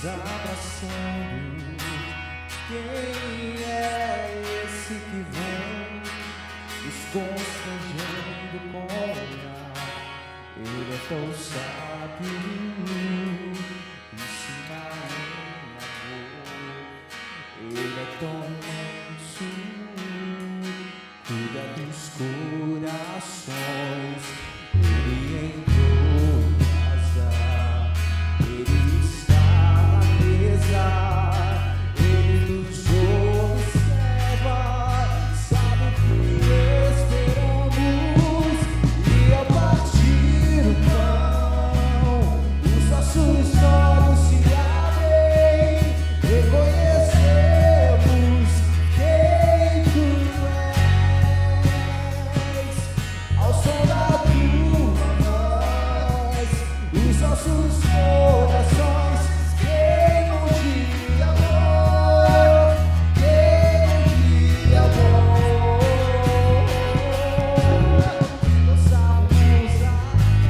abraçando. Quem é esse que vem nos constrangendo com o olhar? Ele é tão sábio, ensina em amor. Ele é tão manso, cuida dos corações. Ele entrou em casa, ele está na mesa, ele nos observa, sabe o que esperamos. E ao partir o pão, os nossos olhos se abrem, reconhecemos quem tu és. Ao som da tua voz, os nossos corações queimam de amor, queimam de amor. Nós saímos da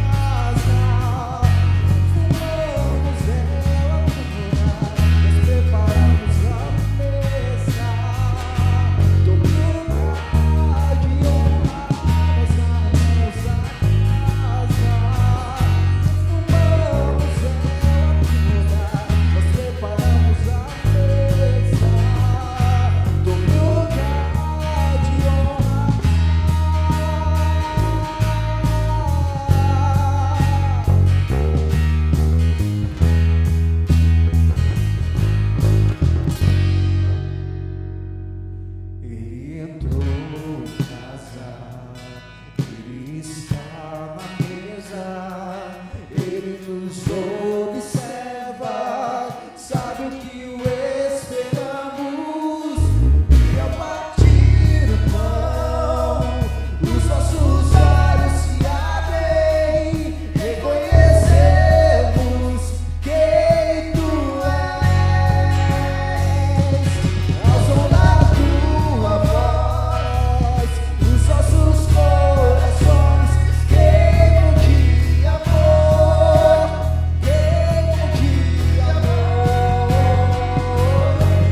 casa, fumamos ela toda, nós preparamos a mesa, tomando lugar de honra. Nós saímos da casa, fumamos ela toda, nós preparamos a mesa, tomando lugar de honra. Ele entrou em casa, ele está na mesa, ele nos observa, sabe o que o esperamos. E ao partir o pão, os nossos olhos se abrem, reconhecemos quem tu és. Ao som da tua voz, os nossos corações queimam de amor, queimam de amor.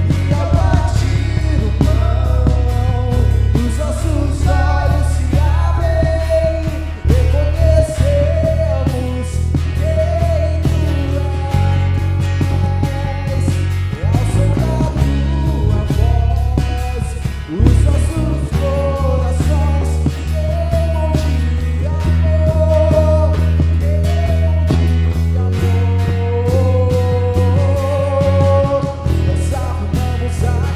E ao partir o pão, os nossos olhos se abrem, reconhecemos quem tu és. Ao som da tua voz, os nossos corações queimam de amor, queimam de amor. Nós arrumamos a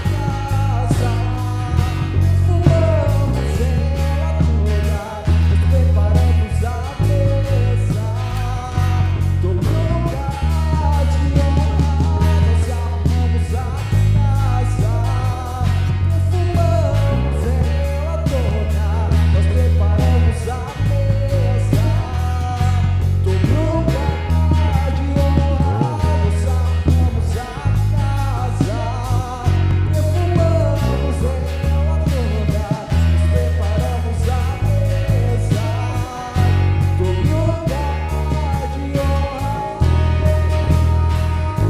casa, fumamos ela toda, nós preparamos a mesa, tomando lugar de honra. Nós arrumamos a casa, fumamos ela toda, nós preparamos a mesa, tomando lugar de honra. Nós arrumamos a casa, perfumamos ela toda, nós preparamos a mesa, tomando lugar de honra. Todo lugar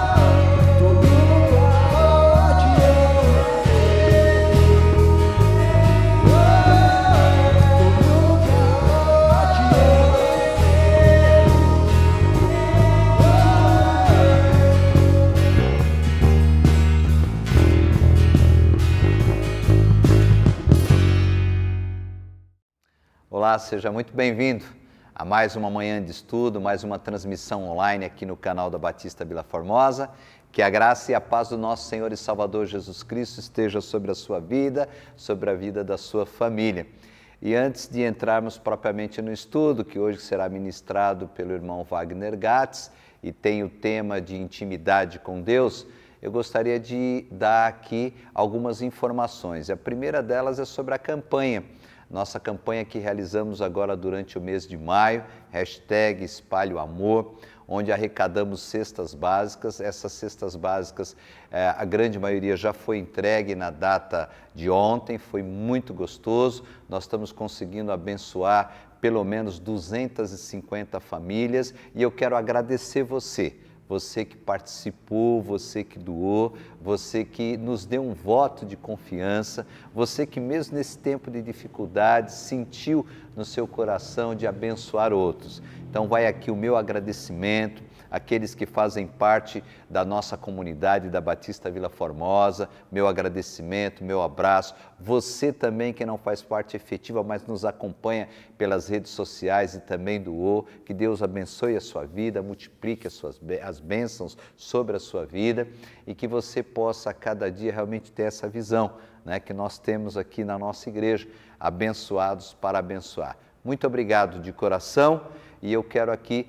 de Olá, seja muito bem-vindo a mais uma manhã de estudo, mais uma transmissão online aqui no canal da Batista Vila Formosa. Que a graça e a paz do nosso Senhor e Salvador Jesus Cristo esteja sobre a sua vida, sobre a vida da sua família. E antes de entrarmos propriamente no estudo, que hoje será ministrado pelo irmão Wagner Gatz e tem o tema de intimidade com Deus, eu gostaria de dar aqui algumas informações. A primeira delas é sobre a campanha. Nossa campanha que realizamos agora durante o mês de maio, #EspalheOAmor, onde arrecadamos cestas básicas. Essas cestas básicas, a grande maioria já foi entregue na data de ontem, foi muito gostoso. Nós estamos conseguindo abençoar pelo menos 250 famílias e eu quero agradecer você você que participou, você que doou, você que nos deu um voto de confiança, você que mesmo nesse tempo de dificuldade sentiu no seu coração de abençoar outros. Então vai aqui o meu agradecimento, aqueles que fazem parte da nossa comunidade da Batista Vila Formosa, meu agradecimento, meu abraço. Você também que não faz parte efetiva, mas nos acompanha pelas redes sociais e também doou, que Deus abençoe a sua vida, multiplique as bênçãos sobre a sua vida e que você possa a cada dia realmente ter essa visão, né, que nós temos aqui na nossa igreja, abençoados para abençoar. Muito obrigado de coração. E eu quero aqui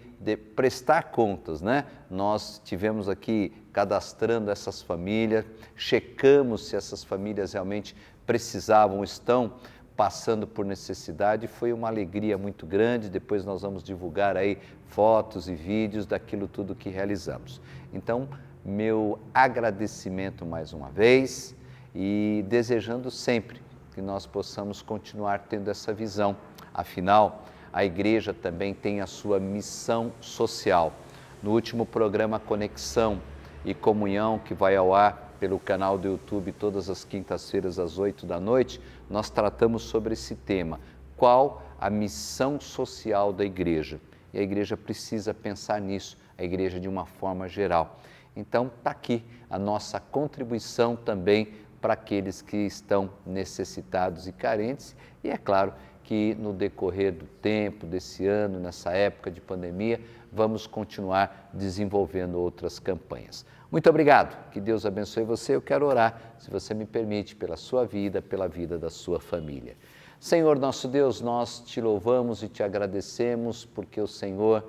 prestar contas, né? Nós tivemos aqui cadastrando essas famílias, checamos se essas famílias realmente precisavam, estão passando por necessidade. Foi uma alegria muito grande. Depois nós vamos divulgar aí fotos e vídeos daquilo tudo que realizamos. Então, meu agradecimento mais uma vez e desejando sempre que nós possamos continuar tendo essa visão. Afinal, a igreja também tem a sua missão social. No último programa Conexão e Comunhão, que vai ao ar pelo canal do YouTube todas as quintas-feiras às 8 da noite, nós tratamos sobre esse tema. Qual a missão social da igreja? E a igreja precisa pensar nisso, a igreja de uma forma geral. Então, está aqui a nossa contribuição também para aqueles que estão necessitados e carentes. E é claro que no decorrer do tempo, desse ano, nessa época de pandemia, vamos continuar desenvolvendo outras campanhas. Muito obrigado, que Deus abençoe você. Eu quero orar, se você me permite, pela sua vida, pela vida da sua família. Senhor nosso Deus, nós te louvamos e te agradecemos porque o Senhor,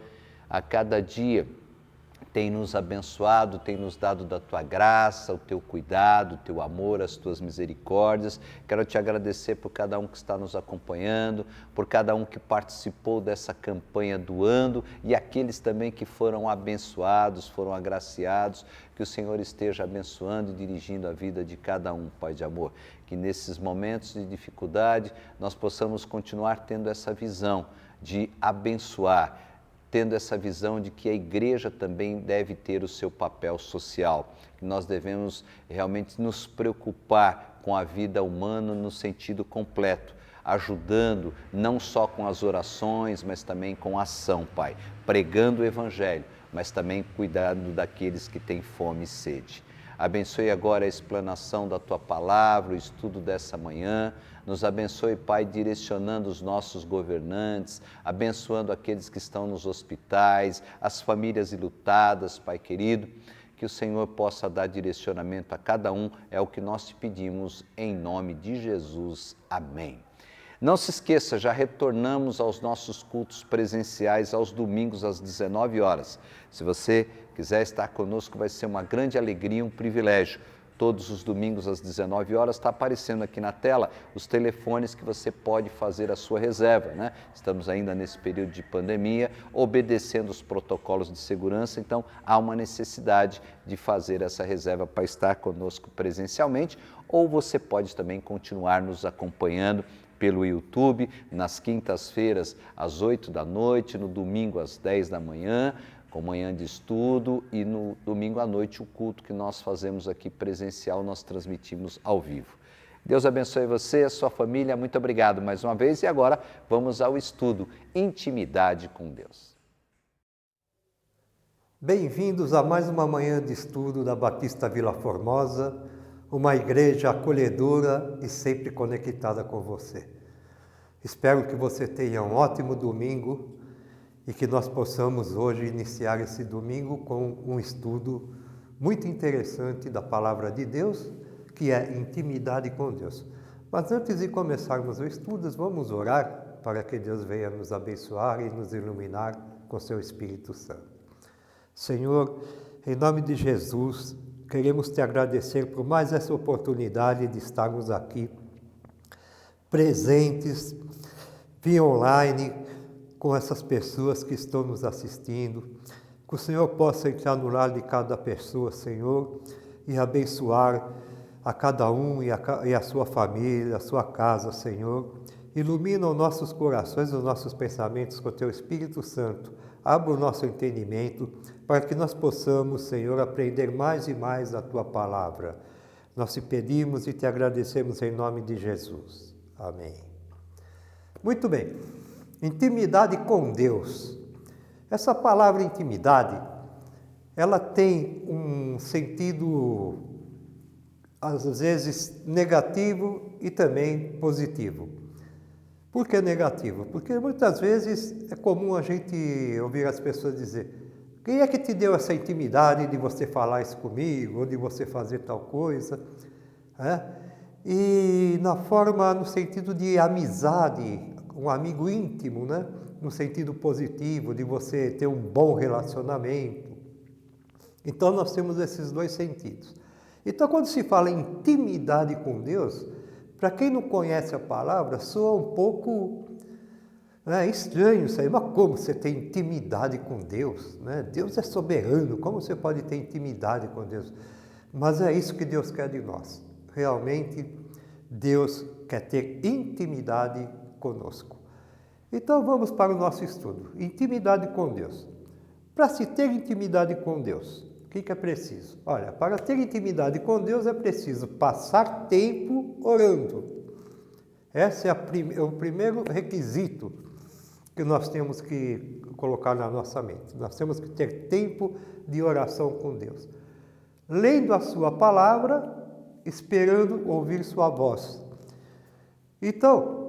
a cada dia, tem nos abençoado, tem nos dado da tua graça, o teu cuidado, o teu amor, as tuas misericórdias. Quero te agradecer por cada um que está nos acompanhando, por cada um que participou dessa campanha doando e aqueles também que foram abençoados, foram agraciados. Que o Senhor esteja abençoando e dirigindo a vida de cada um, Pai de amor. Que nesses momentos de dificuldade nós possamos continuar tendo essa visão de abençoar, tendo essa visão de que a igreja também deve ter o seu papel social, que nós devemos realmente nos preocupar com a vida humana no sentido completo, ajudando não só com as orações, mas também com a ação, Pai, pregando o Evangelho, mas também cuidando daqueles que têm fome e sede. Abençoe agora a explanação da Tua Palavra, o estudo dessa manhã. Nos abençoe, Pai, direcionando os nossos governantes, abençoando aqueles que estão nos hospitais, as famílias enlutadas, Pai querido. Que o Senhor possa dar direcionamento a cada um, é o que nós te pedimos, em nome de Jesus. Amém. Não se esqueça, já retornamos aos nossos cultos presenciais aos domingos às 19 horas. Se você quiser estar conosco, vai ser uma grande alegria, um privilégio. Todos os domingos às 19 horas está aparecendo aqui na tela os telefones que você pode fazer a sua reserva, né? Estamos ainda nesse período de pandemia, obedecendo os protocolos de segurança, então há uma necessidade de fazer essa reserva para estar conosco presencialmente, ou você pode também continuar nos acompanhando pelo YouTube, nas quintas-feiras às 8 da noite, no domingo às 10 da manhã, com manhã de estudo, e no domingo à noite o culto que nós fazemos aqui presencial, nós transmitimos ao vivo. Deus abençoe você e a sua família, muito obrigado mais uma vez, e agora vamos ao estudo, Intimidade com Deus. Bem-vindos a mais uma manhã de estudo da Batista Vila Formosa, uma igreja acolhedora e sempre conectada com você. Espero que você tenha um ótimo domingo e que nós possamos hoje iniciar esse domingo com um estudo muito interessante da Palavra de Deus, que é intimidade com Deus. Mas antes de começarmos o estudo, vamos orar para que Deus venha nos abençoar e nos iluminar com seu Espírito Santo. Senhor, em nome de Jesus, queremos te agradecer por mais essa oportunidade de estarmos aqui presentes via online com essas pessoas que estão nos assistindo. Que o Senhor possa entrar no lar de cada pessoa, Senhor, e abençoar a cada um e a sua família, a sua casa, Senhor. Ilumina os nossos corações, os nossos pensamentos com o Teu Espírito Santo, abra o nosso entendimento, para que nós possamos, Senhor, aprender mais e mais a Tua palavra. Nós te pedimos e te agradecemos em nome de Jesus. Amém. Muito bem. Intimidade com Deus. Essa palavra intimidade, ela tem um sentido, às vezes, negativo e também positivo. Por que negativo? Porque muitas vezes é comum a gente ouvir as pessoas dizer: quem é que te deu essa intimidade de você falar isso comigo, ou de você fazer tal coisa? E no sentido de amizade, um amigo íntimo, né? No sentido positivo, de você ter um bom relacionamento. Então nós temos esses dois sentidos. Então quando se fala em intimidade com Deus, para quem não conhece a palavra, soa um pouco estranho isso aí. Mas como você tem intimidade com Deus? Né? Deus é soberano, como você pode ter intimidade com Deus? Mas é isso que Deus quer de nós. Realmente, Deus quer ter intimidade conosco. Então vamos para o nosso estudo. Intimidade com Deus. Para se ter intimidade com Deus, o que é preciso? Olha, para ter intimidade com Deus é preciso passar tempo orando. Esse é o primeiro requisito que nós temos que colocar na nossa mente. Nós temos que ter tempo de oração com Deus. Lendo a sua palavra, esperando ouvir sua voz. Então,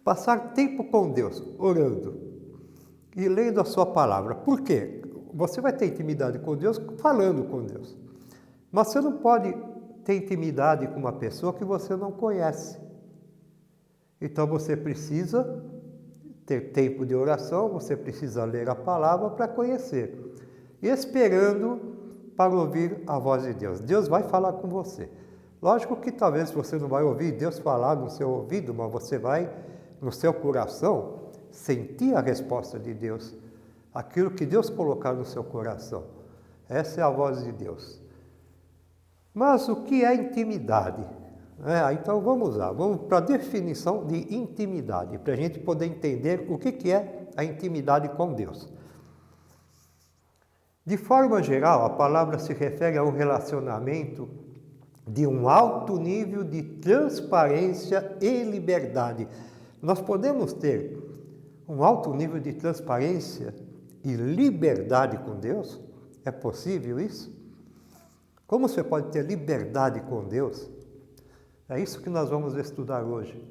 passar tempo com Deus, orando e lendo a sua palavra. Por quê? Você vai ter intimidade com Deus falando com Deus. Mas você não pode ter intimidade com uma pessoa que você não conhece. Então você precisa ter tempo de oração, você precisa ler a palavra para conhecer. E esperando para ouvir a voz de Deus. Deus vai falar com você. Lógico que talvez você não vai ouvir Deus falar no seu ouvido, mas você vai, no seu coração, sentir a resposta de Deus. Aquilo que Deus colocar no seu coração. Essa é a voz de Deus. Mas o que é intimidade? Então vamos lá, vamos para a definição de intimidade, para a gente poder entender o que é a intimidade com Deus. De forma geral, a palavra se refere a um relacionamento de um alto nível de transparência e liberdade. Nós podemos ter um alto nível de transparência e liberdade com Deus? É possível isso? Como você pode ter liberdade com Deus? É isso que nós vamos estudar hoje.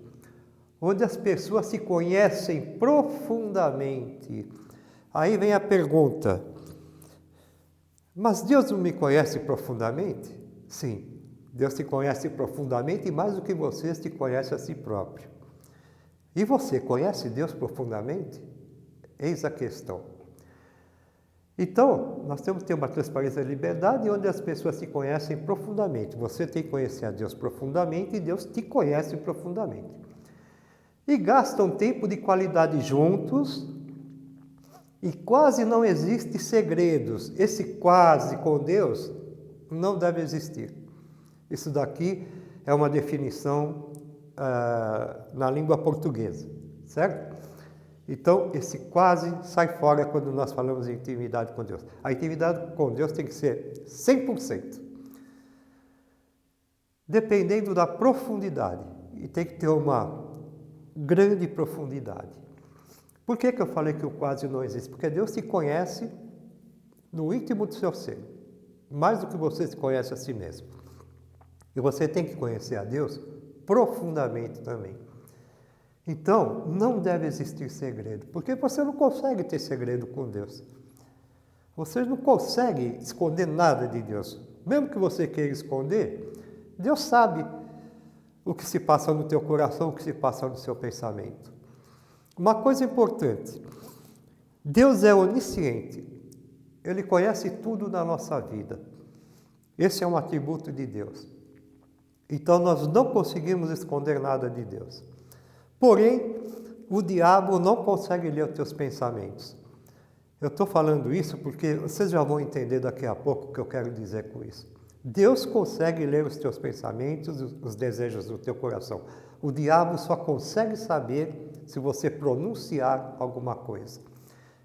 Onde as pessoas se conhecem profundamente. Aí vem a pergunta: mas Deus não me conhece profundamente? Sim, Deus te conhece profundamente e mais do que você te conhece a si próprio. E você conhece Deus profundamente? Eis a questão. Então, nós temos que ter uma transparência e liberdade onde as pessoas se conhecem profundamente. Você tem que conhecer a Deus profundamente e Deus te conhece profundamente. E gastam tempo de qualidade juntos e quase não existe segredos. Esse quase com Deus não deve existir. Isso daqui é uma definição na língua portuguesa, certo? Então, esse quase sai fora quando nós falamos em intimidade com Deus. A intimidade com Deus tem que ser 100%. Dependendo da profundidade. E tem que ter uma grande profundidade. Por que eu falei que o quase não existe? Porque Deus te conhece no íntimo do seu ser. Mais do que você se conhece a si mesmo. E você tem que conhecer a Deus profundamente também. Então, não deve existir segredo, porque você não consegue ter segredo com Deus. Você não consegue esconder nada de Deus. Mesmo que você queira esconder, Deus sabe o que se passa no teu coração, o que se passa no seu pensamento. Uma coisa importante, Deus é onisciente. Ele conhece tudo da nossa vida. Esse é um atributo de Deus. Então, nós não conseguimos esconder nada de Deus. Porém, o diabo não consegue ler os teus pensamentos. Eu estou falando isso porque vocês já vão entender daqui a pouco o que eu quero dizer com isso. Deus consegue ler os teus pensamentos, os desejos do teu coração. O diabo só consegue saber se você pronunciar alguma coisa.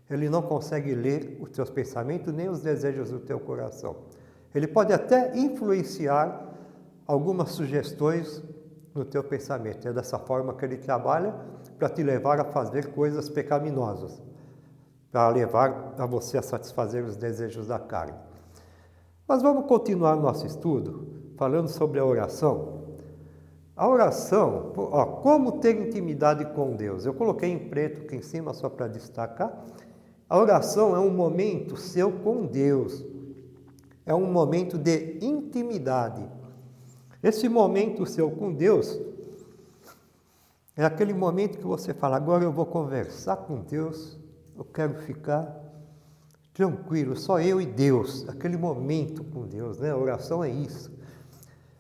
Ele não consegue ler os teus pensamentos nem os desejos do teu coração. Ele pode até influenciar algumas sugestões no teu pensamento. É dessa forma que ele trabalha para te levar a fazer coisas pecaminosas, para levar a você a satisfazer os desejos da carne. Mas vamos continuar nosso estudo falando sobre a oração. A oração, como ter intimidade com Deus. Eu coloquei em preto aqui em cima só para destacar. A oração é um momento seu com Deus. É um momento de intimidade. Esse momento seu com Deus é aquele momento que você fala, agora eu vou conversar com Deus, eu quero ficar tranquilo, só eu e Deus, aquele momento com Deus, né? A oração é isso.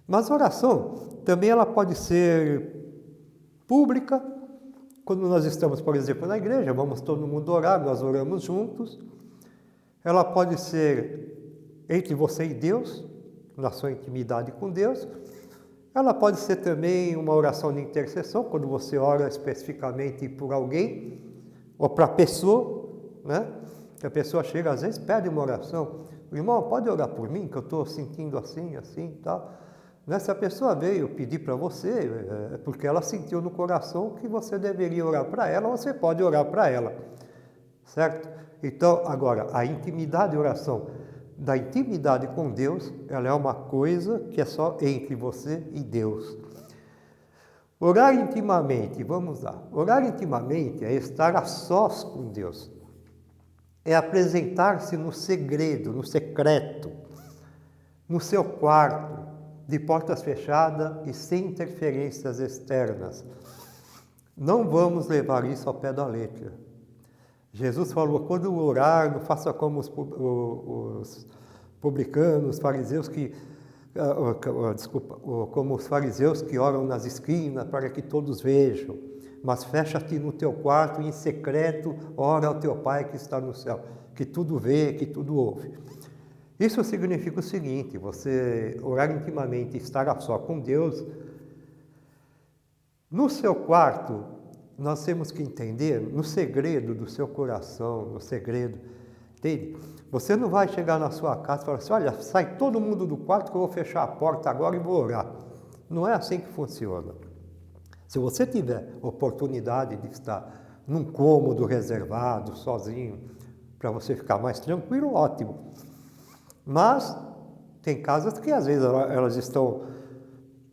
Mas a oração também ela pode ser pública, quando nós estamos, por exemplo, na igreja, vamos todo mundo orar, nós oramos juntos. Ela pode ser entre você e Deus, na sua intimidade com Deus. Ela pode ser também uma oração de intercessão, quando você ora especificamente por alguém, ou para a pessoa, né? Que a pessoa chega, às vezes pede uma oração. O irmão, pode orar por mim, que eu estou sentindo assim e tal. Se a pessoa veio pedir para você, é porque ela sentiu no coração que você deveria orar para ela, você pode orar para ela, certo? Então, agora, a intimidade e oração da intimidade com Deus, ela é uma coisa que é só entre você e Deus. Orar intimamente, vamos lá. Orar intimamente é estar a sós com Deus. É apresentar-se no segredo, no secreto, no seu quarto, de portas fechadas e sem interferências externas. Não vamos levar isso ao pé da letra. Jesus falou, quando orar, não faça como os publicanos, os fariseus como os fariseus que oram nas esquinas para que todos vejam, mas fecha-te no teu quarto e em secreto ora ao teu Pai que está no céu, que tudo vê, que tudo ouve. Isso significa o seguinte, você orar intimamente, estar a só com Deus. No seu quarto, nós temos que entender, no segredo do seu coração, no segredo, entende? Você não vai chegar na sua casa e falar assim, olha, sai todo mundo do quarto que eu vou fechar a porta agora e vou orar. Não é assim que funciona. Se você tiver oportunidade de estar num cômodo reservado, sozinho, para você ficar mais tranquilo, ótimo. Mas tem casas que às vezes elas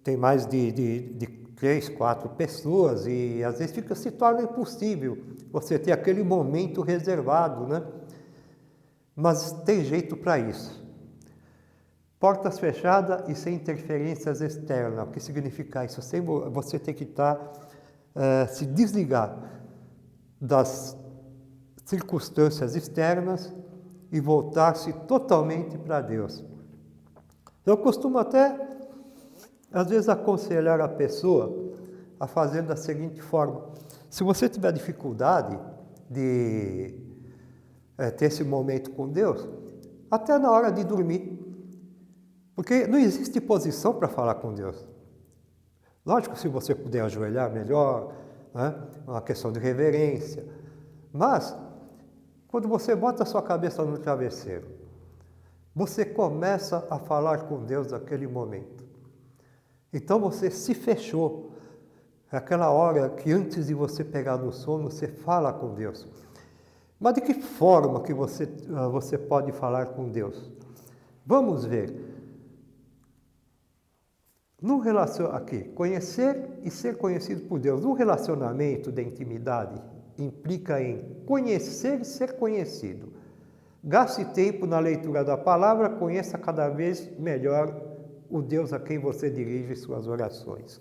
tem mais de 3, 4 pessoas e às vezes se torna impossível você ter aquele momento reservado, né? Mas tem jeito para isso. Portas fechadas e sem interferências externas. O que significa isso? Você tem que se desligar das circunstâncias externas e voltar-se totalmente para Deus. Eu costumo até, às vezes, aconselhar a pessoa a fazer da seguinte forma. Se você tiver dificuldade de ter esse momento com Deus, até na hora de dormir. Porque não existe posição para falar com Deus. Lógico, se você puder ajoelhar, melhor, né? Uma questão de reverência. Mas, quando você bota a sua cabeça no travesseiro, você começa a falar com Deus naquele momento. Então você se fechou. É aquela hora que antes de você pegar no sono, você fala com Deus. Mas de que forma que você pode falar com Deus? Vamos ver. Aqui, conhecer e ser conhecido por Deus. No relacionamento de intimidade, implica em conhecer e ser conhecido. Gaste tempo na leitura da palavra, conheça cada vez melhor o Deus a quem você dirige suas orações.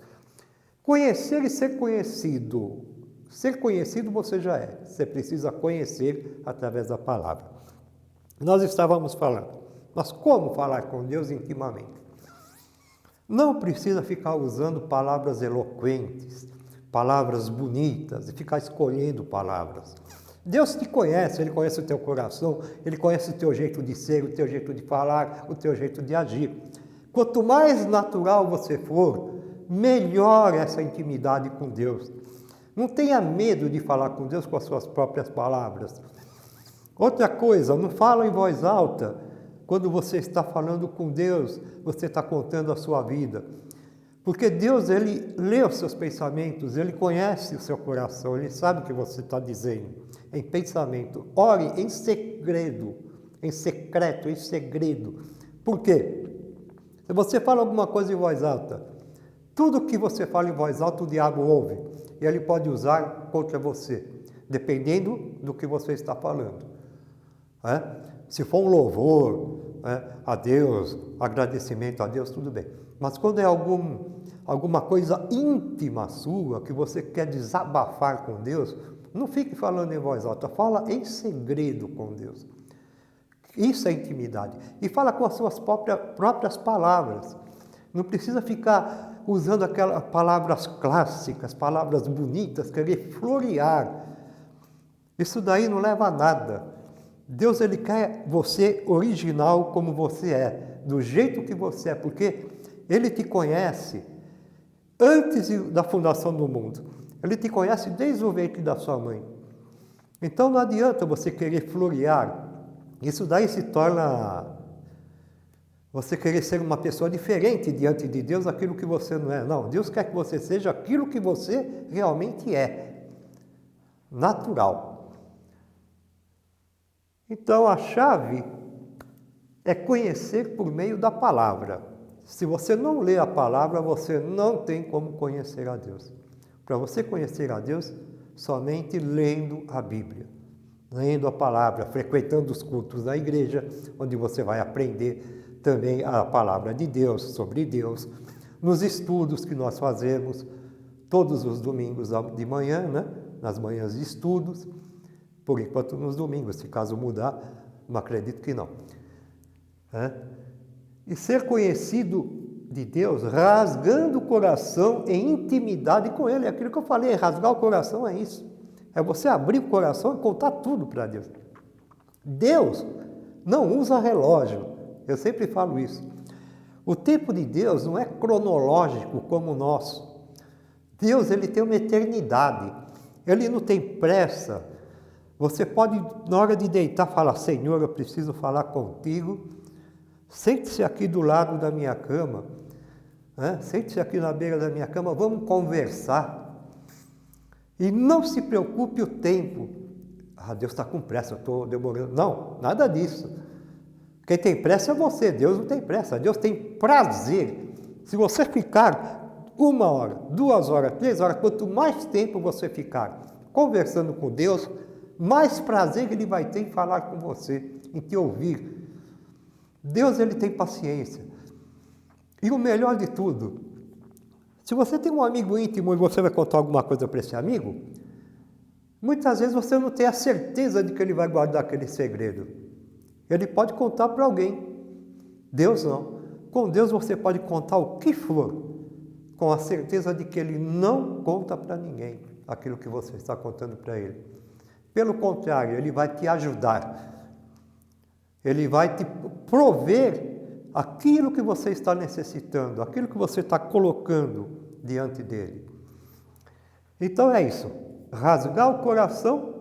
Conhecer e ser conhecido. Ser conhecido você já é. Você precisa conhecer através da palavra. Nós estávamos falando, mas como falar com Deus intimamente? Não precisa ficar usando palavras eloquentes, palavras bonitas, e ficar escolhendo palavras. Deus te conhece, Ele conhece o teu coração, Ele conhece o teu jeito de ser, o teu jeito de falar, o teu jeito de agir. Quanto mais natural você for, melhor essa intimidade com Deus. Não tenha medo de falar com Deus com as suas próprias palavras. Outra coisa, não fala em voz alta. Quando você está falando com Deus, você está contando a sua vida. Porque Deus, Ele lê os seus pensamentos, Ele conhece o seu coração, Ele sabe o que você está dizendo. Em pensamento, ore em segredo, em secreto, em segredo. Por quê? Se você fala alguma coisa em voz alta, tudo que você fala em voz alta, o diabo ouve. E ele pode usar contra você, dependendo do que você está falando. Se for um louvor a Deus, agradecimento a Deus, tudo bem. Mas quando é alguma coisa íntima sua, que você quer desabafar com Deus, não fique falando em voz alta, fala em segredo com Deus. Isso é intimidade. E fala com as suas próprias palavras. Não precisa ficar usando aquelas palavras clássicas, palavras bonitas, querer florear. Isso daí não leva a nada. Deus, Ele quer você original como você é, do jeito que você é, porque Ele te conhece antes da fundação do mundo. Ele te conhece desde o ventre da sua mãe. Então não adianta você querer florear. Isso daí se torna você querer ser uma pessoa diferente diante de Deus, aquilo que você não é. Não, Deus quer que você seja aquilo que você realmente é. Natural. Então a chave é conhecer por meio da palavra. Se você não lê a palavra, você não tem como conhecer a Deus. Para você conhecer a Deus, somente lendo a Bíblia. Lendo a palavra, frequentando os cultos da igreja, onde você vai aprender também a palavra de Deus, sobre Deus, nos estudos que nós fazemos todos os domingos de manhã, né? Nas manhãs de estudos, por enquanto nos domingos, se caso mudar, não acredito que não. E ser conhecido de Deus, rasgando o coração em intimidade com Ele, é aquilo que eu falei, rasgar o coração é isso. É você abrir o coração e contar tudo para Deus. Deus não usa relógio. Eu sempre falo isso. O tempo de Deus não é cronológico como o nosso. Deus, Ele tem uma eternidade. Ele não tem pressa. Você pode, na hora de deitar, falar, Senhor, eu preciso falar contigo. Sente-se aqui do lado da minha cama. Sente-se aqui na beira da minha cama, vamos conversar. E não se preocupe o tempo. Deus está com pressa, eu estou demorando. Não, nada disso. Quem tem pressa é você, Deus não tem pressa. Deus tem prazer. Se você ficar 1 hora, 2 horas, 3 horas, quanto mais tempo você ficar conversando com Deus, mais prazer Ele vai ter em falar com você, em te ouvir. Deus, Ele tem paciência. E o melhor de tudo, se você tem um amigo íntimo e você vai contar alguma coisa para esse amigo, muitas vezes você não tem a certeza de que ele vai guardar aquele segredo. Ele pode contar para alguém. Deus não. Com Deus você pode contar o que for, com a certeza de que Ele não conta para ninguém aquilo que você está contando para Ele. Pelo contrário, Ele vai te ajudar. Ele vai te prover aquilo que você está necessitando, aquilo que você está colocando diante dele. Então é isso. Rasgar o coração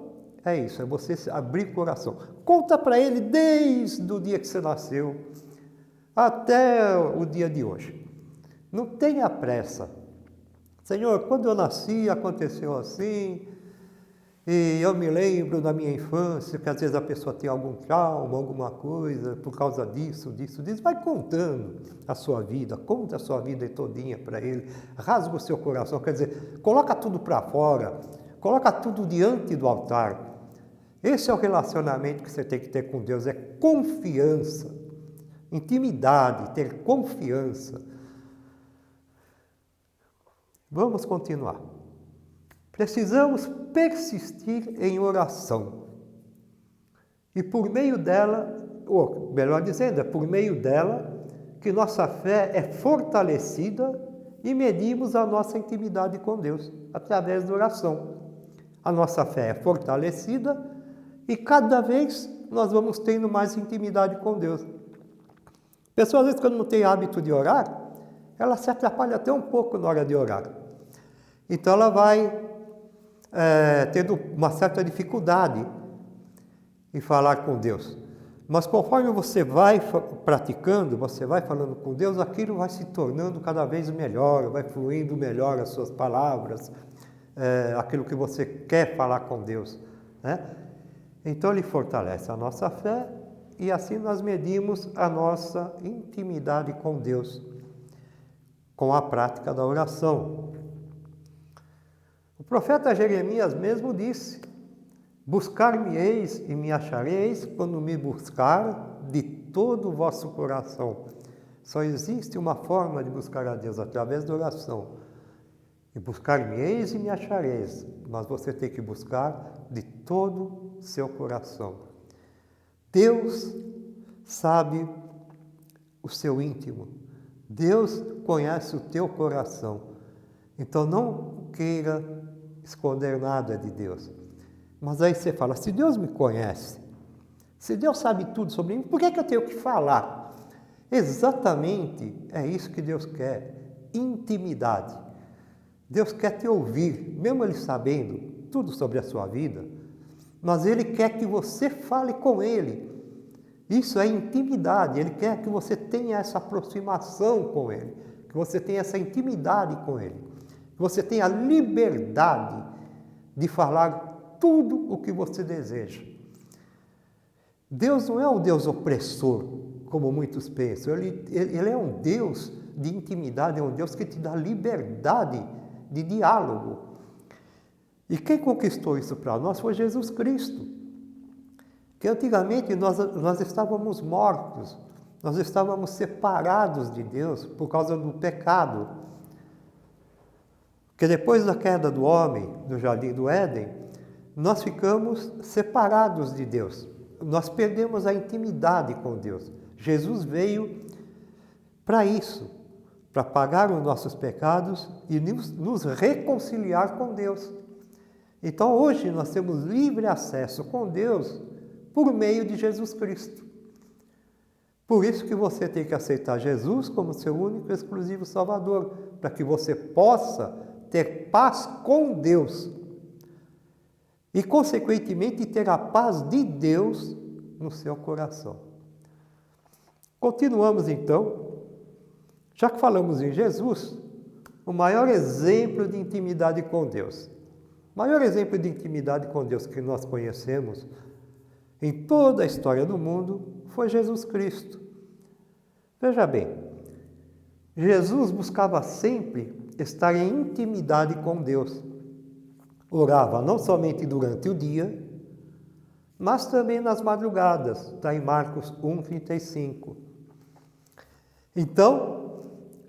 é isso, é você abrir o coração. Conta para ele desde o dia que você nasceu até o dia de hoje. Não tenha pressa. Senhor, quando eu nasci aconteceu assim, e eu me lembro da minha infância, que às vezes a pessoa tem algum trauma, alguma coisa, por causa disso. Vai contando a sua vida, conta a sua vida todinha para ele, rasga o seu coração, quer dizer, coloca tudo para fora, coloca tudo diante do altar. Esse é o relacionamento que você tem que ter com Deus, é confiança, intimidade, ter confiança. Vamos continuar. Precisamos persistir em oração. E por meio dela, ou melhor dizendo, é por meio dela que nossa fé é fortalecida e medimos a nossa intimidade com Deus, através da oração. A nossa fé é fortalecida e cada vez nós vamos tendo mais intimidade com Deus. Pessoas, às vezes, quando não tem hábito de orar, ela se atrapalha até um pouco na hora de orar. Então ela vai tendo uma certa dificuldade. em falar com Deus. Mas conforme você vai praticando, você vai falando com Deus, aquilo vai se tornando cada vez melhor, vai fluindo melhor as suas palavras, aquilo que você quer falar com Deus, né? Então ele fortalece a nossa fé e assim nós medimos a nossa intimidade com Deus, com a prática da oração. O profeta Jeremias mesmo disse: buscar-me-eis e me achareis quando me buscar de todo o vosso coração. Só existe uma forma de buscar a Deus, através da oração. E buscar-me-eis e me achareis, mas você tem que buscar de todo o seu coração. Deus sabe o seu íntimo. Deus conhece o teu coração. Então não queira esconder nada de Deus. Mas aí você fala, se Deus me conhece, se Deus sabe tudo sobre mim, por que eu tenho que falar? Exatamente é isso que Deus quer, intimidade. Deus quer te ouvir, mesmo Ele sabendo tudo sobre a sua vida, mas Ele quer que você fale com Ele. Isso é intimidade, Ele quer que você tenha essa aproximação com Ele, que você tenha essa intimidade com Ele, que você tenha a liberdade de falar tudo o que você deseja. Deus não é um Deus opressor, como muitos pensam. Ele é um Deus de intimidade, é um Deus que te dá liberdade de diálogo. E quem conquistou isso para nós foi Jesus Cristo. Que antigamente nós estávamos mortos, nós estávamos separados de Deus por causa do pecado. Porque depois da queda do homem, no Jardim do Éden, nós ficamos separados de Deus. Nós perdemos a intimidade com Deus. Jesus veio para isso, para pagar os nossos pecados e nos reconciliar com Deus. Então hoje nós temos livre acesso com Deus por meio de Jesus Cristo. Por isso que você tem que aceitar Jesus como seu único e exclusivo Salvador, para que você possa ter paz com Deus. E, consequentemente, ter a paz de Deus no seu coração. Continuamos, então. Já que falamos em Jesus, o maior exemplo de intimidade com Deus. O maior exemplo de intimidade com Deus que nós conhecemos em toda a história do mundo foi Jesus Cristo. Veja bem, Jesus buscava sempre estar em intimidade com Deus. Orava não somente durante o dia, mas também nas madrugadas, está em Marcos 1:35. Então,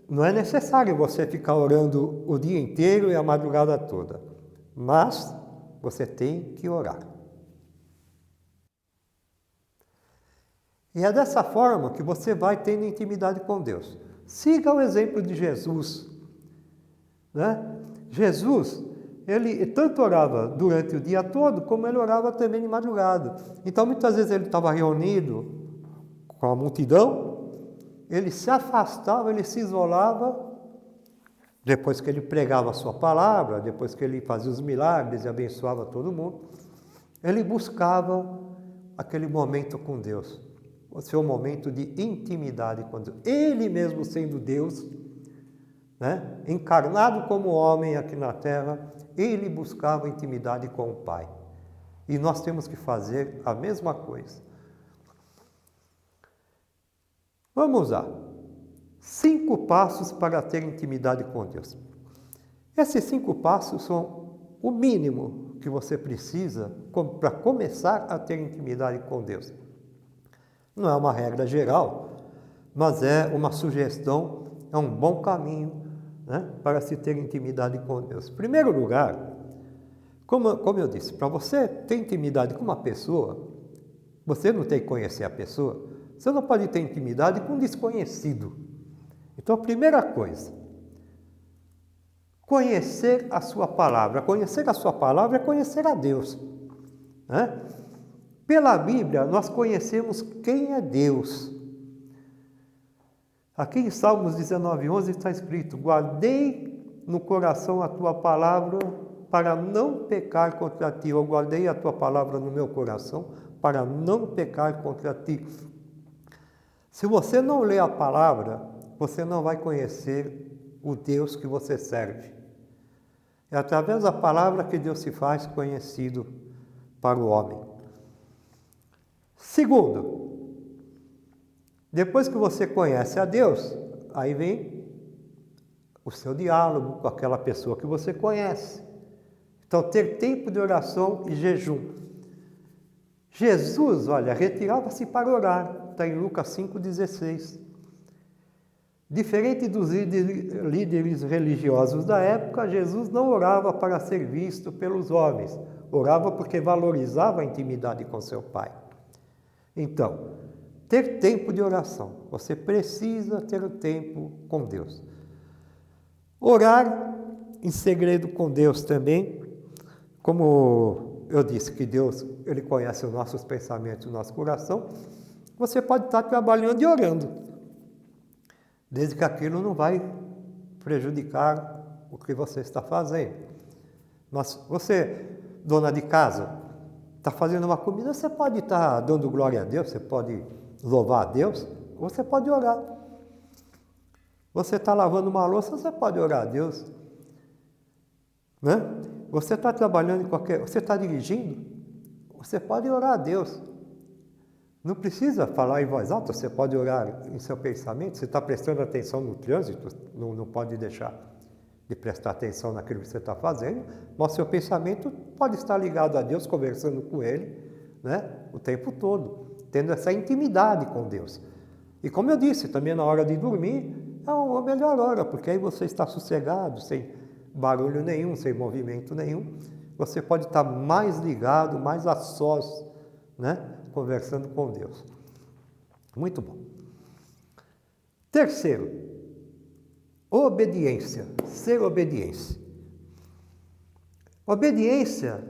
não é necessário você ficar orando o dia inteiro e a madrugada toda, mas você tem que orar. E é dessa forma que você vai tendo intimidade com Deus. Siga o exemplo de Jesus, né? Jesus, ele tanto orava durante o dia todo, como ele orava também de madrugada. Então, muitas vezes ele estava reunido com a multidão, ele se afastava, ele se isolava, depois que ele pregava a sua palavra, depois que ele fazia os milagres e abençoava todo mundo, ele buscava aquele momento com Deus, o seu momento de intimidade com Deus. Ele mesmo sendo Deus, né, encarnado como homem aqui na terra, ele buscava intimidade com o Pai. E nós temos que fazer a mesma coisa. Vamos lá. 5 passos para ter intimidade com Deus. Esses 5 passos são o mínimo que você precisa para começar a ter intimidade com Deus. Não é uma regra geral, mas é uma sugestão, é um bom caminho, né, para se ter intimidade com Deus. Em primeiro lugar, como eu disse, para você ter intimidade com uma pessoa, você não tem que conhecer a pessoa, você não pode ter intimidade com um desconhecido. Então, a primeira coisa, conhecer a sua palavra. Conhecer a sua palavra é conhecer a Deus, né? Pela Bíblia, nós conhecemos quem é Deus. Aqui em Salmos 19:11 está escrito: guardei no coração a tua palavra para não pecar contra ti. Eu guardei a tua palavra no meu coração para não pecar contra ti. Se você não lê a palavra, você não vai conhecer o Deus que você serve. É através da palavra que Deus se faz conhecido para o homem. Segundo, depois que você conhece a Deus, aí vem o seu diálogo com aquela pessoa que você conhece. Então, ter tempo de oração e jejum. Jesus, olha, retirava-se para orar, está em Lucas 5,16. Diferente dos líderes religiosos da época, Jesus não orava para ser visto pelos homens, orava porque valorizava a intimidade com seu Pai. Então, ter tempo de oração, você precisa ter tempo com Deus. Orar em segredo com Deus também, como eu disse que Deus, Ele conhece os nossos pensamentos, o nosso coração, você pode estar trabalhando e orando, desde que aquilo não vai prejudicar o que você está fazendo. Mas você, dona de casa, está fazendo uma comida, você pode estar dando glória a Deus, você pode louvar a Deus, ou você pode orar. Você está lavando uma louça, você pode orar a Deus. Né? Você está trabalhando em você está dirigindo, você pode orar a Deus. Não precisa falar em voz alta, você pode orar em seu pensamento. Você está prestando atenção no trânsito, não pode deixar de prestar atenção naquilo que você está fazendo, mas seu pensamento pode estar ligado a Deus, conversando com Ele, né, o tempo todo, tendo essa intimidade com Deus. E como eu disse, também na hora de dormir, é a melhor hora, porque aí você está sossegado, sem barulho nenhum, sem movimento nenhum. Você pode estar mais ligado, mais a sós, né, conversando com Deus. Muito bom. Terceiro, obediência, ser obediência. Obediência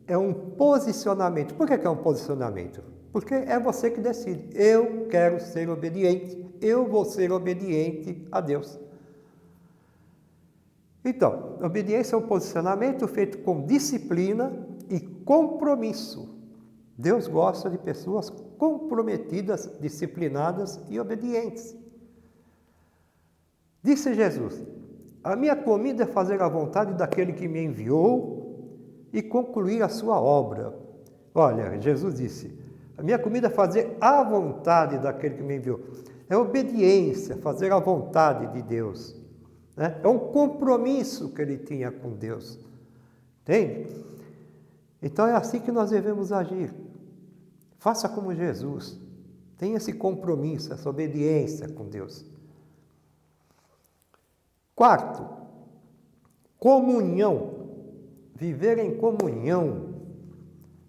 é um posicionamento. Por que é um posicionamento? Porque é você que decide. Eu quero ser obediente, eu vou ser obediente a Deus. Então, obediência é um posicionamento feito com disciplina e compromisso. Deus gosta de pessoas comprometidas, disciplinadas e obedientes. Disse Jesus: a minha comida é fazer a vontade daquele que me enviou e concluir a sua obra. Olha, Jesus disse: a minha comida é fazer a vontade daquele que me enviou. É obediência, fazer a vontade de Deus. Né? É um compromisso que ele tinha com Deus. Entende? Então é assim que nós devemos agir. Faça como Jesus. Tenha esse compromisso, essa obediência com Deus. Quarto, comunhão. Viver em comunhão.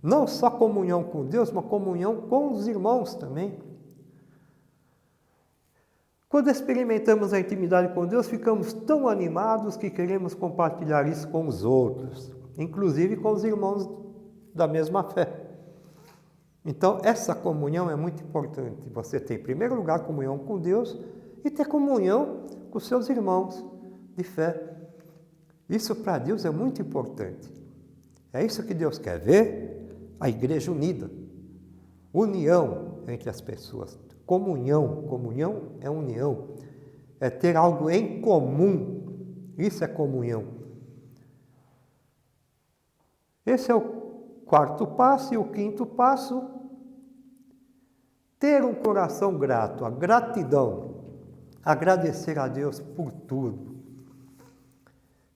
Não só comunhão com Deus, mas comunhão com os irmãos também. Quando experimentamos a intimidade com Deus, ficamos tão animados que queremos compartilhar isso com os outros, inclusive com os irmãos da mesma fé. Então, essa comunhão é muito importante. Você tem, em primeiro lugar, comunhão com Deus e ter comunhão com seus irmãos de fé. Isso para Deus é muito importante. É isso que Deus quer ver, a igreja unida. União entre as pessoas. Comunhão é união. É ter algo em comum. Isso é comunhão. Esse é o quarto passo. E o quinto passo, ter um coração grato, a gratidão. Agradecer a Deus por tudo.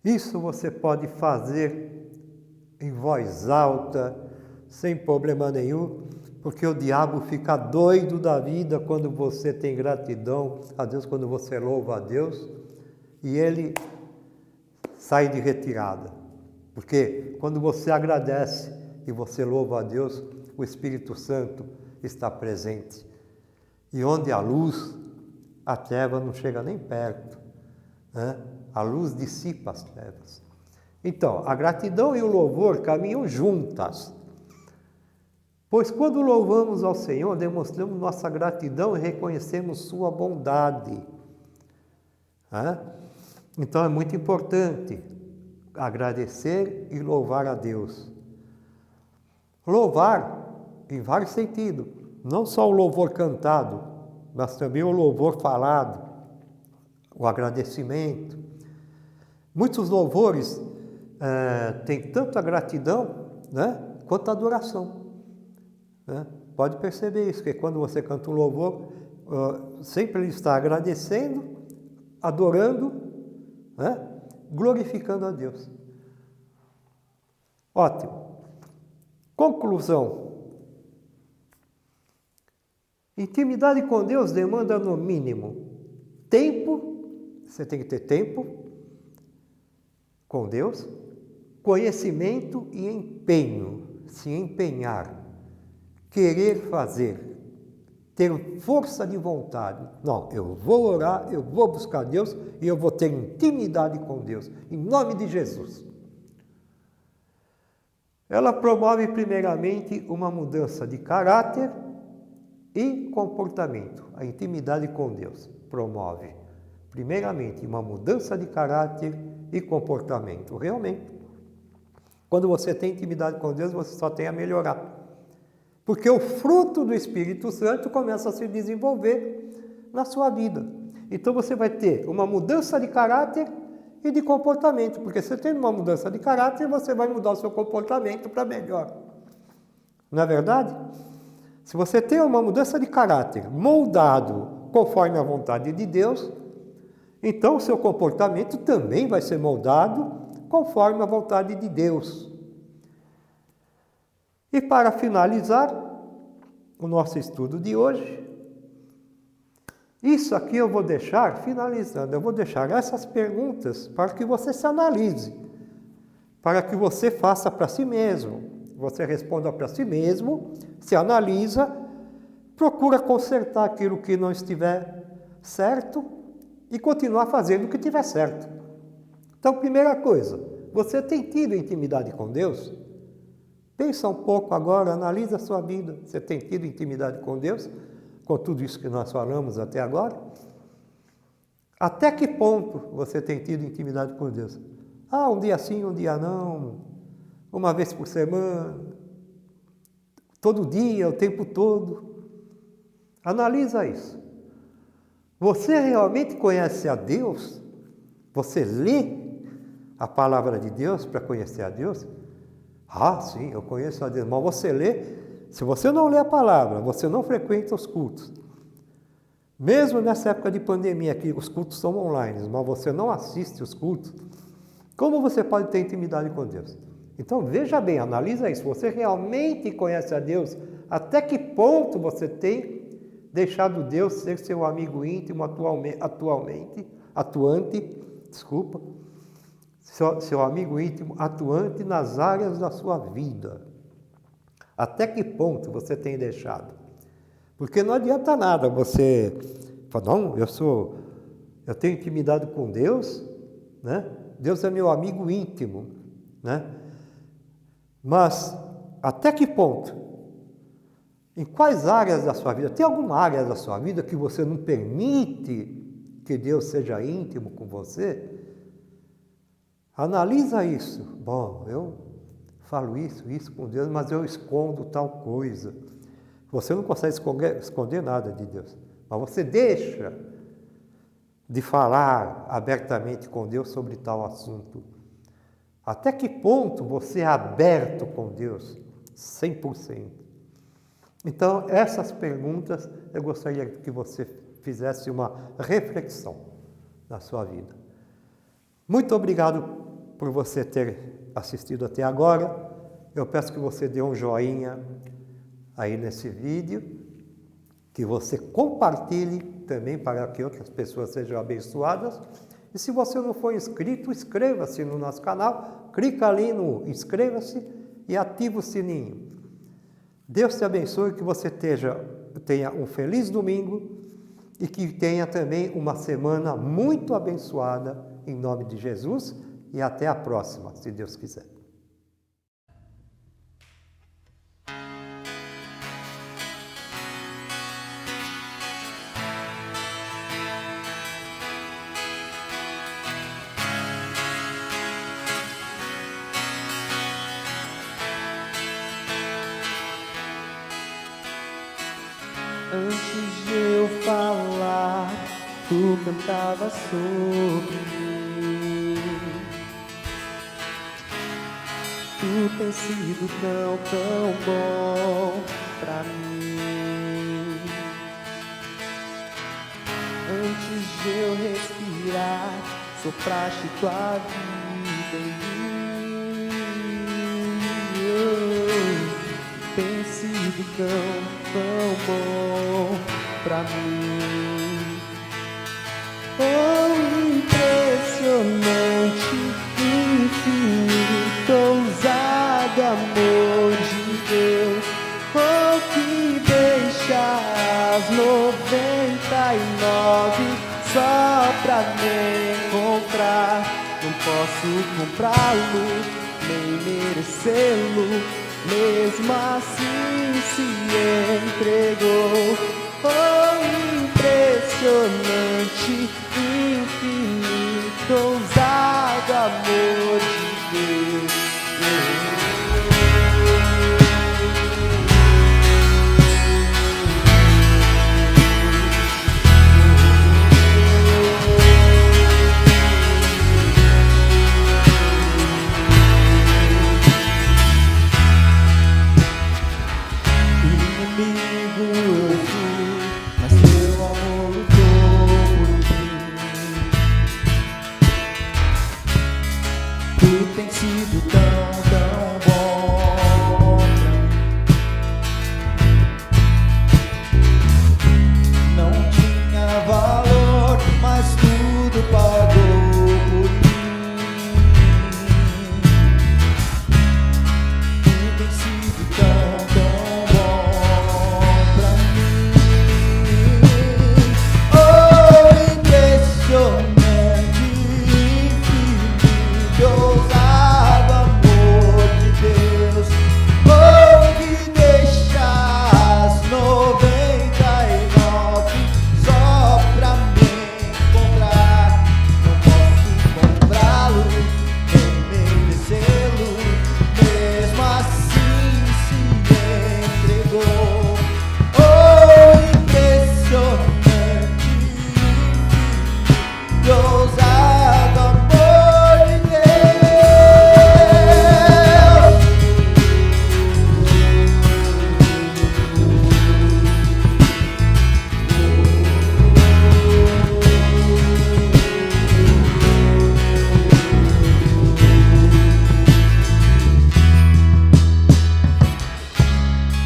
Isso você pode fazer em voz alta, sem problema nenhum, porque o diabo fica doido da vida quando você tem gratidão a Deus, quando você louva a Deus, e ele sai de retirada. Porque quando você agradece e você louva a Deus, o Espírito Santo está presente. E onde há luz, a treva não chega nem perto, né? A luz dissipa as trevas. Então, a gratidão e o louvor caminham juntas. Pois quando louvamos ao Senhor, demonstramos nossa gratidão e reconhecemos sua bondade. Então é muito importante agradecer e louvar a Deus. Louvar em vários sentidos. Não só o louvor cantado, mas também o louvor falado, o agradecimento. Muitos louvores têm tanto a gratidão, né, quanto a adoração. Né? Pode perceber isso, que quando você canta um louvor, sempre ele está agradecendo, adorando, né, glorificando a Deus. Ótimo. Conclusão. Intimidade com Deus demanda, no mínimo, tempo, você tem que ter tempo com Deus, conhecimento e empenho, se empenhar, querer fazer, ter força de vontade. Não, eu vou orar, eu vou buscar Deus e eu vou ter intimidade com Deus, em nome de Jesus. Ela promove primeiramente uma mudança de caráter e comportamento. A intimidade com Deus promove primeiramente uma mudança de caráter e comportamento. Realmente, quando você tem intimidade com Deus, você só tem a melhorar. Porque o fruto do Espírito Santo começa a se desenvolver na sua vida. Então você vai ter uma mudança de caráter e de comportamento, porque você tem uma mudança de caráter, você vai mudar o seu comportamento para melhor. Não é verdade? Se você tem uma mudança de caráter moldado conforme a vontade de Deus, então o seu comportamento também vai ser moldado conforme a vontade de Deus. E para finalizar o nosso estudo de hoje, isso aqui eu vou deixar, finalizando, eu vou deixar essas perguntas para que você se analise, para que você faça para si mesmo. Você responda para si mesmo, se analisa, procura consertar aquilo que não estiver certo e continuar fazendo o que estiver certo. Então, primeira coisa, você tem tido intimidade com Deus? Pensa um pouco agora, analisa a sua vida. Você tem tido intimidade com Deus? Com tudo isso que nós falamos até agora? Até que ponto você tem tido intimidade com Deus? Um dia sim, um dia não. Uma vez por semana. Todo dia, o tempo todo. Analisa isso. Você realmente conhece a Deus? Você lê a palavra de Deus para conhecer a Deus? Sim, eu conheço a Deus. Mas você lê, se você não lê a palavra, você não frequenta os cultos. Mesmo nessa época de pandemia, que os cultos são online, mas você não assiste os cultos, como você pode ter intimidade com Deus? Então veja bem, analisa isso. Você realmente conhece a Deus? Até que ponto você tem deixado Deus ser seu amigo íntimo seu amigo íntimo atuante nas áreas da sua vida? Até que ponto você tem deixado? Porque não adianta nada você falar, não, eu tenho intimidade com Deus, né? Deus é meu amigo íntimo, né? Mas até que ponto? Em quais áreas da sua vida? Tem alguma área da sua vida que você não permite que Deus seja íntimo com você? Analisa isso. Bom, eu falo isso com Deus, mas eu escondo tal coisa. Você não consegue esconder nada de Deus, mas você deixa de falar abertamente com Deus sobre tal assunto. Até que ponto você é aberto com Deus? 100%. Então, essas perguntas eu gostaria que você fizesse uma reflexão na sua vida. Muito obrigado por você ter assistido até agora. Eu peço que você dê um joinha aí nesse vídeo, que você compartilhe também para que outras pessoas sejam abençoadas. E se você não for inscrito, inscreva-se no nosso canal, clica ali no inscreva-se e ativa o sininho. Deus te abençoe, que você tenha um feliz domingo e que tenha também uma semana muito abençoada, em nome de Jesus, e até a próxima, se Deus quiser. eu falar, tu cantava sobre mim. Tu tens sido tão, tão bom pra mim. Antes de eu respirar, sopraste tua vida em mim. Tem sido tão, tão bom pra mim. Oh, impressionante, infinito, ousado amor de Deus. Oh, que deixa as 99 só pra me encontrar. Não posso comprá-lo, nem merecê-lo, mesmo assim se entregou. Oh, impressionante, infinito, ousado amor de Deus. Tem sido tão, tão bom pra mim. Não tinha valor, mas tudo pagou por mim. Tu tem sido tão, tão bom pra mim. Oh, impressionante, infinito, ousado amor de Deus. Oh, que deixa as 99 só pra me encontrar. Não posso comprá-lo, nem merecê-lo, mesmo assim se entregou. Oh, impressionante, infinito, ousado amor de Deus.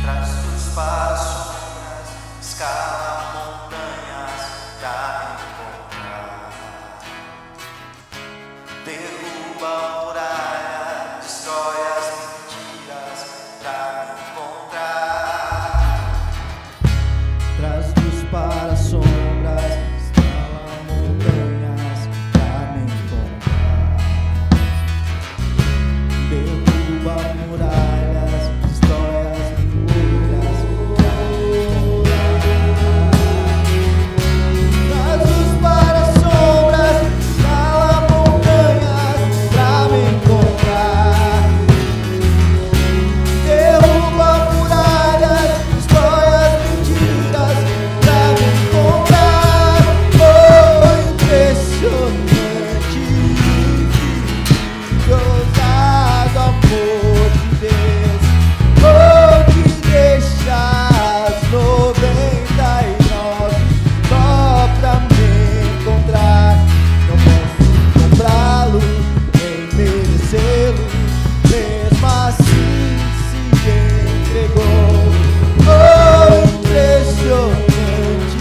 Traz luz para as sombras, escala montanhas pra encontrar. Derruba a muralha, destrói as mentiras pra encontrar. Traz luz para as sombras, escala montanhas pra me encontrar. Derruba muralhas, destrói as mentiras pra encontrar. Traz luz para as sombras, escala montanhas pra me encontrar. Derruba muralhas, destrói as mentiras pra me encontrar. Oh, impressionante, infinito, ousado amor de Deus. Oh, que deixa as 99 só pra me encontrar. Não posso comprá-lo, nem merecê-lo, mesmo assim se entregou. Oh, impressionante,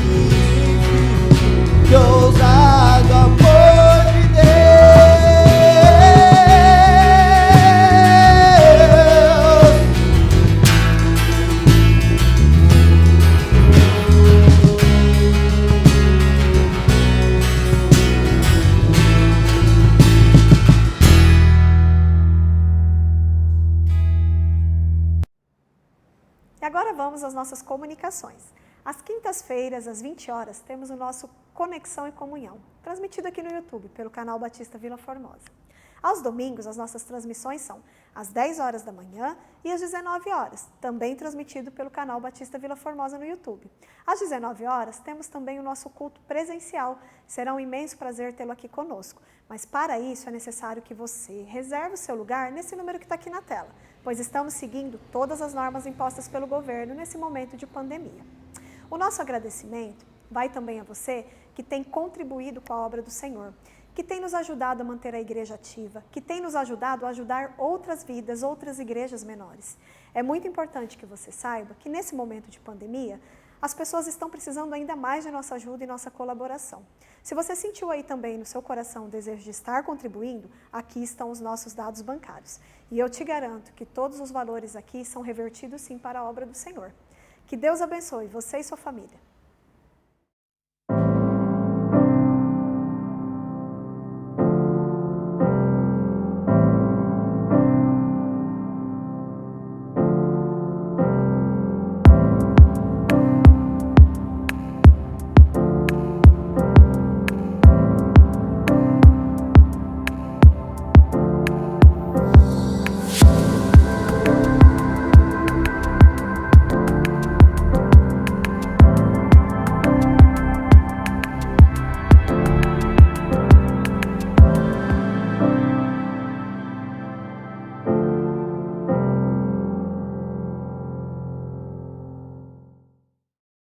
infinito, ousado amor de Deus. E agora vamos às nossas comunicações. Às quintas-feiras, às 20 horas, temos o nosso Conexão e Comunhão, transmitido aqui no YouTube, pelo canal Batista Vila Formosa. Aos domingos, as nossas transmissões são às 10 horas da manhã e às 19 horas, também transmitido pelo canal Batista Vila Formosa no YouTube. Às 19 horas, temos também o nosso culto presencial. Será um imenso prazer tê-lo aqui conosco. Mas para isso é necessário que você reserve o seu lugar nesse número que está aqui na tela, pois estamos seguindo todas as normas impostas pelo governo nesse momento de pandemia. O nosso agradecimento vai também a você que tem contribuído com a obra do Senhor, que tem nos ajudado a manter a igreja ativa, que tem nos ajudado a ajudar outras vidas, outras igrejas menores. É muito importante que você saiba que nesse momento de pandemia, as pessoas estão precisando ainda mais de nossa ajuda e nossa colaboração. Se você sentiu aí também no seu coração o desejo de estar contribuindo, aqui estão os nossos dados bancários. E eu te garanto que todos os valores aqui são revertidos sim para a obra do Senhor. Que Deus abençoe você e sua família.